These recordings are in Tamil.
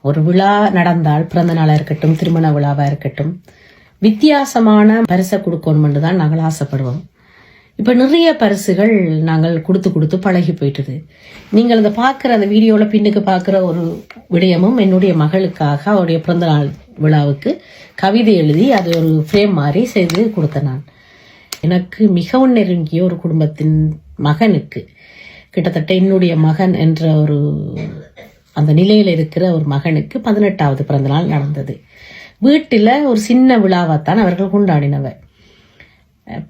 ஒரு விழா நடந்தால், பிறந்த நாளா இருக்கட்டும், திருமண விழாவா இருக்கட்டும், வித்தியாசமான பரிசை கொடுக்கணும் தான் நாங்கள் ஆசைப்படுவோம். இப்ப நிறைய பரிசுகள் நாங்கள் கொடுத்து பழகி போயிட்டுது. நீங்கள் அந்த பாக்குற அந்த வீடியோல பின்னுக்கு பாக்குற ஒரு விடயமும் என்னுடைய மகளுக்காக அவருடைய பிறந்த நாள் விழாவுக்கு கவிதை எழுதி அது ஒரு ஃப்ரேம் மாதிரி செய்து கொடுத்தேன். நான் எனக்கு மிகவும் நெருங்கிய ஒரு குடும்பத்தின் மகனுக்கு, கிட்டத்தட்ட என்னுடைய மகன் என்ற ஒரு அந்த நிலையில இருக்கிற ஒரு மகனுக்கு 18வது பிறந்த நாள் நடந்தது. வீட்டில் ஒரு சின்ன விழாவைத்தான் அவர்கள் கொண்டாடினவர்.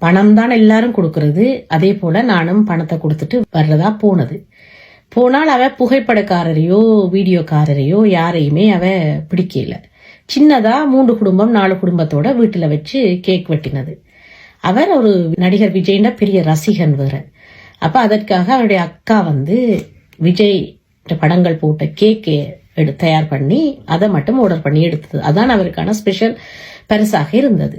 பணம் தான் எல்லாரும் கொடுக்கறது. அதே போல நானும் பணத்தை கொடுத்துட்டு வர்றதா போனால் அவ புகைப்படக்காரரையோ வீடியோக்காரரையோ யாரையுமே அவ பிடிக்கல. சின்னதா 3 குடும்பம் 4 குடும்பத்தோட வீட்டுல வச்சு கேக் வெட்டினது. அவர் ஒரு நடிகர் விஜய்னா பெரிய ரசிகன் வேற. அப்ப அதற்காக அவருடைய அக்கா விஜய் படங்கள் போட்ட கேக்கை தயார் பண்ணி அதை மட்டும் ஆர்டர் பண்ணி எடுத்தது. அதான் அவருக்கான ஸ்பெஷல் பரிசாக இருந்தது.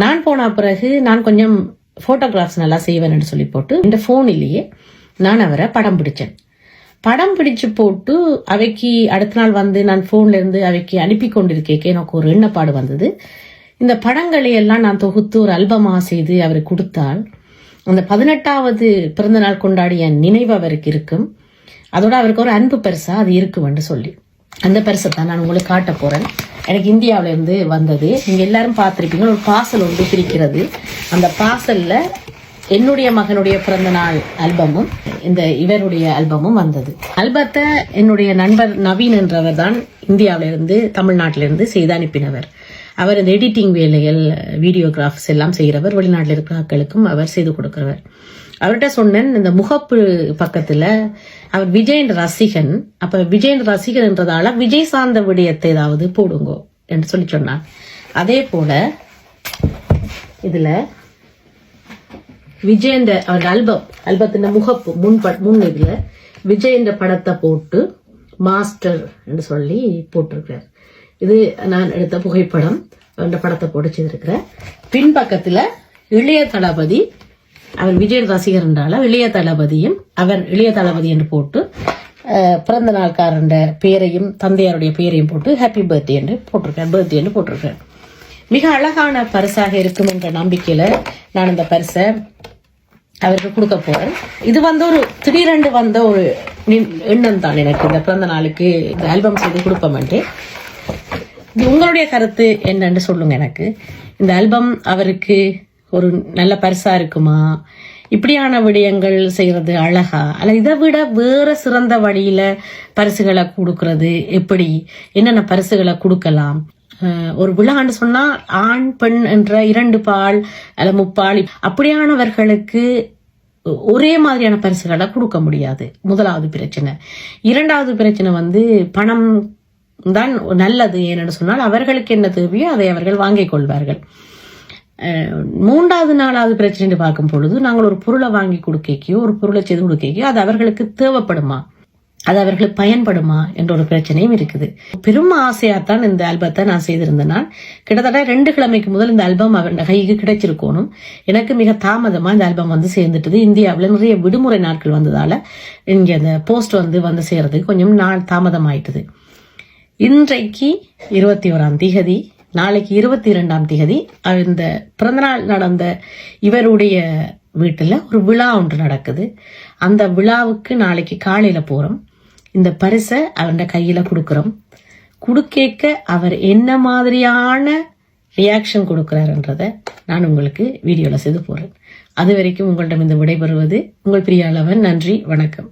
நான் போன பிறகு நான் கொஞ்சம் போட்டோகிராஃப்ஸ் நல்லா செய்வேன்னு சொல்லி போட்டு இந்த போனிலேயே நான் அவரை படம் பிடிச்சேன். படம் பிடிச்சு போட்டு அவைக்கு அடுத்த நாள் நான் போன்ல இருந்து அவைக்கு அனுப்பி கொண்டிருக்கேன். எனக்கு ஒரு எண்ணப்பாடு வந்தது. இந்த படங்களை எல்லாம் நான் தொகுத்து ஒரு அல்பமாக செய்து அவருக்கு கொடுத்தால் அந்த 18வது பிறந்த நாள் கொண்டாடிய நினைவு அவருக்கு இருக்கும். அதோட அவருக்கு ஒரு அன்பு பரிசா அது இருக்குமென்று சொல்லி அந்த பரிசை தான் நான் உங்களுக்கு காட்ட போறேன். எனக்கு இந்தியாவில இருந்து வந்தது. நீங்க எல்லாரும் பார்த்திருப்பீங்க. ஒரு பார்சல் ஒன்று பிரிக்கிறது. அந்த பார்சல்ல என்னுடைய மகனுடைய பிறந்த நாள் ஆல்பமும் இவருடைய ஆல்பமும் வந்தது. ஆல்பத்தை என்னுடைய நண்பர் நவீன் என்றவர் தான் இந்தியாவில இருந்து தமிழ்நாட்டிலிருந்து செய்து அனுப்பினவர். அவர் இந்த எடிட்டிங் வேலைகள் வீடியோகிராஃப்ஸ் எல்லாம் செய்கிறவர். வெளிநாட்டில் இருக்கிற ஆட்களுக்கும் அவர் செய்து கொடுக்கிறவர். அவர்கிட்ட சொன்னேன், இந்த முகப்பு பக்கத்துல அவர் விஜயின் ரசிகன், அப்ப விஜயின் ரசிகன் என்றதால விஜய் சார்ந்த விடயத்தை ஏதாவது போடுங்கோ என்று சொல்லி சொன்னான். அதே போல இதுல விஜயன் ஆல்பத்தின் முகப்பு முன் இதுல விஜயின் படத்தை போட்டு மாஸ்டர் என்று சொல்லி போட்டிருக்கிறார். இது நான் எடுத்த புகைப்படம். அந்த படத்தை போட்டு செய்திருக்கிறேன். பின்பக்கத்துல இளைய தளபதி, அவர் விஜய் ரசிகர் என்றால இளைய தளபதியும் அவர் இளைய தளபதி என்று போட்டு பிறந்த நாள்காரன் பேரையும் தந்தையாருடைய பேரையும் போட்டு ஹாப்பி பர்த்டே என்று போட்டிருக்கேன். மிக அழகான பரிசாக இருக்கும் என்ற நம்பிக்கையில நான் இந்த பரிசை அவருக்கு கொடுக்க போறேன். இது ஒரு திடீரென்று வந்த ஒரு எண்ணம் தான் எனக்கு. இந்த பிறந்த நாளுக்கு இந்த ஆல்பம் செய்து கொடுப்போம்ட்டு. உங்களுடைய கருத்து என்னன்னு சொல்லுங்க. எனக்கு இந்த ஆல்பம் அவருக்கு ஒரு நல்ல பரிசா இருக்குமா? இப்படியான விடயங்கள் செய்யறது அழகா, அல்ல இதை விட வேற சிறந்த வழியில பரிசுகளை கொடுக்கறது எப்படி? என்னென்ன பரிசுகளை கொடுக்கலாம்? ஒரு விழான்னு சொன்னா ஆண் பெண் என்ற 2 பால் அல்ல 3 பால் அப்படியானவர்களுக்கு ஒரே மாதிரியான பரிசுகளை கொடுக்க முடியாது. முதலாவது பிரச்சனை. 2வது பிரச்சனை பணம் தான் நல்லது. ஏன்னு சொன்னால் அவர்களுக்கு என்ன தேவையோ அதை அவர்கள் வாங்கிக் கொள்வார்கள். 3வது 4வது பிரச்சனை பார்க்கும் பொழுது நாங்கள் ஒரு பொருளை வாங்கி கொடுக்கையோ ஒரு பொருளை செய்து கொடுக்கையோ அது அவர்களுக்கு தேவைப்படுமா, அது அவர்களுக்கு பயன்படுமா என்ற ஒரு பிரச்சனையும் இருக்குது. பெரும் ஆசையாத்தான் இந்த ஆல்பத்தை நான் செய்திருந்தேன். நான் கிட்டத்தட்ட 2 கிழமைக்கு முதல் இந்த ஆல்பம் அவர் கைக்கு கிடைச்சிருக்கணும். எனக்கு மிக தாமதமா இந்த ஆல்பம் சேர்ந்துட்டது. இந்தியாவில் நிறைய விடுமுறை நாட்கள் வந்ததால இங்க அந்த போஸ்ட் வந்து செய்யறதுக்கு கொஞ்சம் நாள் தாமதம் ஆயிட்டது. இன்றைக்கு 21ஆம் தேதி, நாளைக்கு 22ஆம் தேதி இந்த பிறந்தநாள் நடந்த இவருடைய வீட்டுல ஒரு விழா ஒன்று நடக்குது. அந்த விழாவுக்கு நாளைக்கு காலையில போறோம். இந்த பரிசை அவருடைய கையில கொடுக்க அவர் என்ன மாதிரியான ரியாக்ஷன் கொடுக்கிறாருன்றத நான் உங்களுக்கு வீடியோல செய்து போறேன். அது வரைக்கும் உங்களிடம் இந்த விடைபெறுவது உங்கள் பிரியாளவன். நன்றி, வணக்கம்.